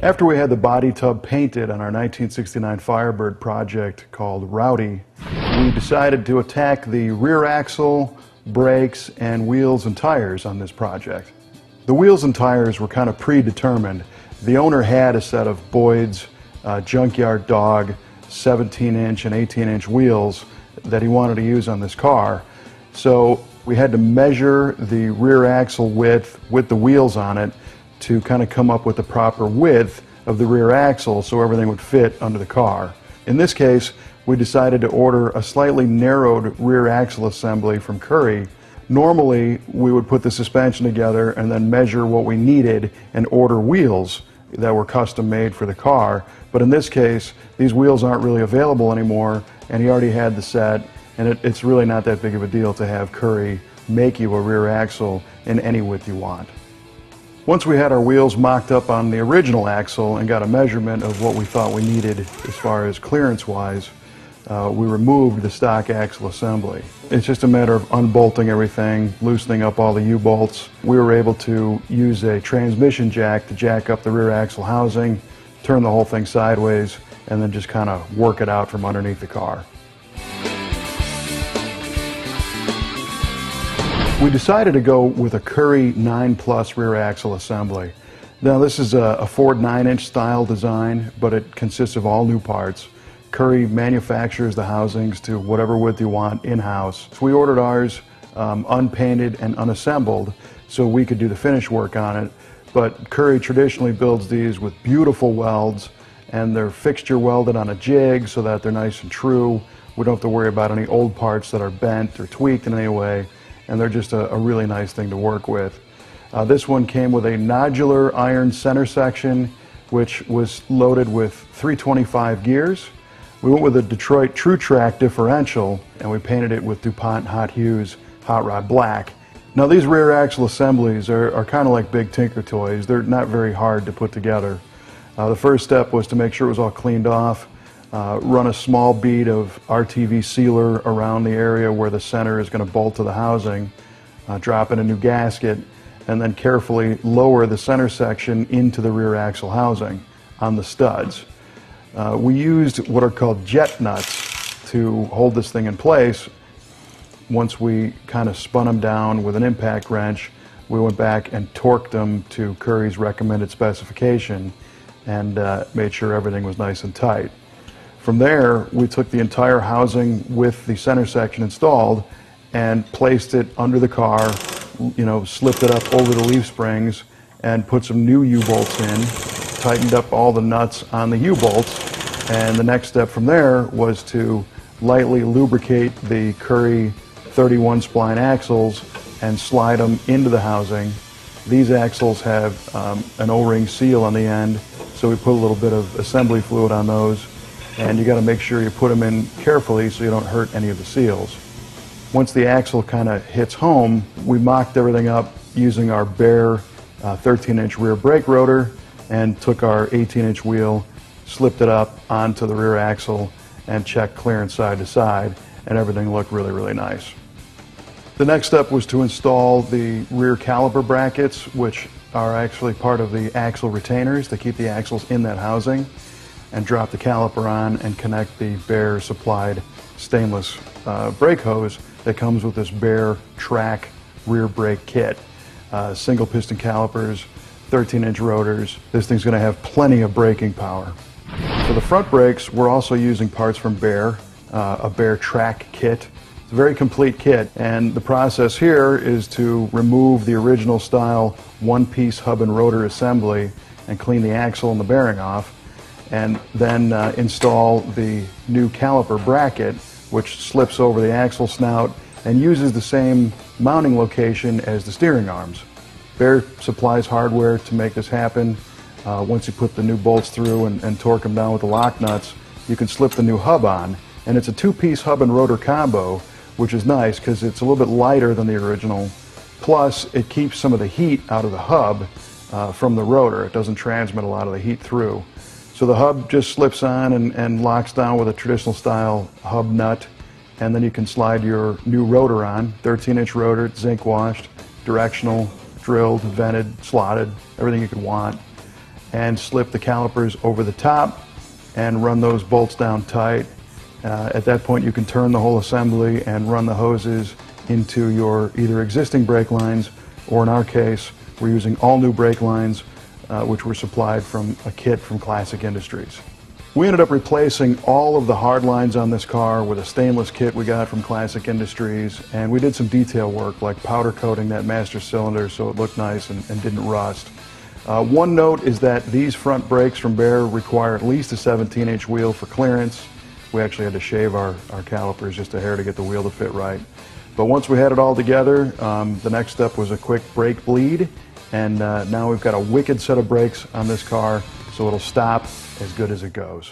After we had the body tub painted on our 1969 Firebird project called Routy, we decided to attack the rear axle, brakes, and wheels and tires on this project. The wheels and tires were kind of predetermined. The owner had a set of Boyd's Junkyard Dog 17-inch and 18-inch wheels that he wanted to use on this car. So we had to measure the rear axle width with the wheels on it to kind of come up with the proper width of the rear axle so everything would fit under the car. In this case, we decided to order a slightly narrowed rear axle assembly from Currie. Normally, we would put the suspension together and then measure what we needed and order wheels that were custom made for the car. But in this case, these wheels aren't really available anymore, and he already had the set, and it's really not that big of a deal to have Currie make you a rear axle in any width you want. Once we had our wheels mocked up on the original axle and got a measurement of what we thought we needed as far as clearance-wise, we removed the stock axle assembly. It's just a matter of unbolting everything, loosening up all the U-bolts. We were able to use a transmission jack to jack up the rear axle housing, turn the whole thing sideways, and then just kind of work it out from underneath the car. We decided to go with a Currie 9 Plus rear axle assembly. Now this is a Ford 9-inch style design, but it consists of all new parts. Currie manufactures the housings to whatever width you want in-house. So we ordered ours unpainted and unassembled so we could do the finish work on it. But Currie traditionally builds these with beautiful welds, and they're fixture welded on a jig so that they're nice and true. We don't have to worry about any old parts that are bent or tweaked in any way, and they're just a really nice thing to work with. This one came with a nodular iron center section, which was loaded with 325 gears. We went with a Detroit True Track differential, and we painted it with DuPont Hot Hues Hot Rod Black. Now these rear axle assemblies are kind of like big tinker toys. They're not very hard to put together. The first step was to make sure it was all cleaned off, run a small bead of RTV sealer around the area where the center is going to bolt to the housing, drop in a new gasket, and then carefully lower the center section into the rear axle housing on the studs. We used what are called jet nuts to hold this thing in place. Once we kind of spun them down with an impact wrench, we went back and torqued them to Currie's recommended specification and made sure everything was nice and tight. From there, we took the entire housing with the center section installed and placed it under the car, slipped it up over the leaf springs and put some new U-bolts in, tightened up all the nuts on the U-bolts, and the next step from there was to lightly lubricate the Currie 31 spline axles and slide them into the housing. These axles have an O-ring seal on the end, so we put a little bit of assembly fluid on those, and you got to make sure you put them in carefully so you don't hurt any of the seals. Once the axle kind of hits home, we mocked everything up using our Baer 13-inch rear brake rotor and took our 18-inch wheel, slipped it up onto the rear axle, and checked clearance side to side, and everything looked really, really nice. The next step was to install the rear caliper brackets, which are actually part of the axle retainers to keep the axles in that housing, and drop the caliper on and connect the Baer supplied stainless brake hose that comes with this Baer track rear brake kit. Single piston calipers, 13-inch rotors. This thing's going to have plenty of braking power. For the front brakes, we're also using parts from Baer, a Baer track kit. It's a very complete kit, and the process here is to remove the original style one-piece hub and rotor assembly and clean the axle and the bearing off, and then install the new caliper bracket, which slips over the axle snout and uses the same mounting location as the steering arms. Baer supplies hardware to make this happen. Once you put the new bolts through and torque them down with the lock nuts, you can slip the new hub on, and it's a two-piece hub and rotor combo, which is nice because it's a little bit lighter than the original. Plus, it keeps some of the heat out of the hub from the rotor. It doesn't transmit a lot of the heat through. So the hub just slips on and locks down with a traditional style hub nut, and then you can slide your new rotor on, 13-inch rotor, zinc washed, directional, drilled, vented, slotted, everything you could want. and slip the calipers over the top and run those bolts down tight. At that point you can turn the whole assembly and run the hoses into your either existing brake lines, or in our case we're using all new brake lines which were supplied from a kit from Classic Industries. We ended up replacing all of the hard lines on this car with a stainless kit we got from Classic Industries, and we did some detail work like powder coating that master cylinder so it looked nice and didn't rust. One note is that these front brakes from Baer require at least a 17-inch wheel for clearance. We actually had to shave our calipers just a hair to get the wheel to fit right. But once we had it all together, the next step was a quick brake bleed, and now we've got a wicked set of brakes on this car, so it'll stop as good as it goes.